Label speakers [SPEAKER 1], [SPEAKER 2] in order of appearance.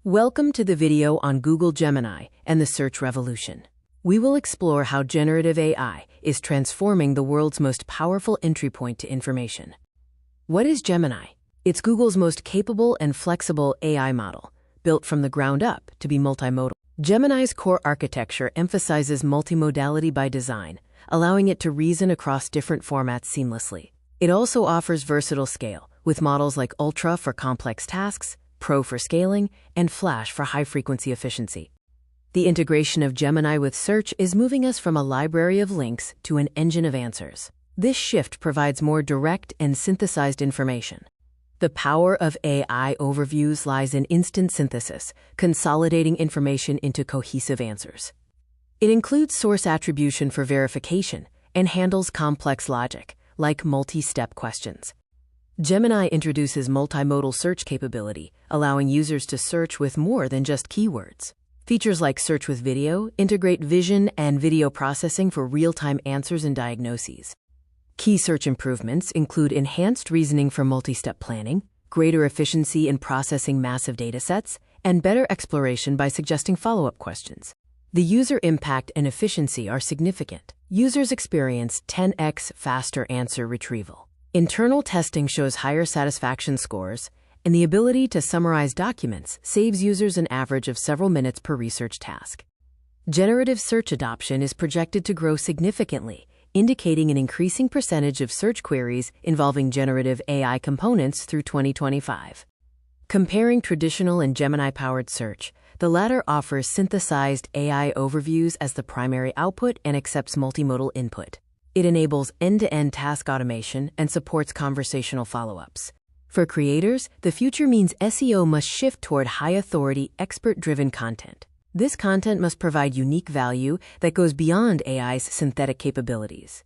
[SPEAKER 1] Welcome to the video on Google Gemini and the search revolution. We will explore how generative AI is transforming the world's most powerful entry point to information. What is Gemini? It's Google's most capable and flexible AI model, built from the ground up to be multimodal. Gemini's core architecture emphasizes multimodality by design, allowing it to reason across different formats seamlessly. It also offers versatile scale, with models like Ultra for complex tasks, Pro for scaling, and Flash for high-frequency efficiency. The integration of Gemini with search is moving us from a library of links to an engine of answers. This shift provides more direct and synthesized information. The power of AI overviews lies in instant synthesis, consolidating information into cohesive answers. It includes source attribution for verification and handles complex logic, like multi-step questions. Gemini introduces multimodal search capability, allowing users to search with more than just keywords. Features like search with video integrate vision and video processing for real-time answers and diagnoses. Key search improvements include enhanced reasoning for multi-step planning, greater efficiency in processing massive datasets, and better exploration by suggesting follow-up questions. The user impact and efficiency are significant. Users experience 10x faster answer retrieval. Internal testing shows higher satisfaction scores, and the ability to summarize documents saves users an average of several minutes per research task. Generative search adoption is projected to grow significantly, indicating an increasing percentage of search queries involving generative AI components through 2025. Comparing traditional and Gemini-powered search, the latter offers synthesized AI overviews as the primary output and accepts multimodal input. It enables end-to-end task automation and supports conversational follow-ups. For creators, the future means SEO must shift toward high-authority, expert-driven content. This content must provide unique value that goes beyond AI's synthetic capabilities.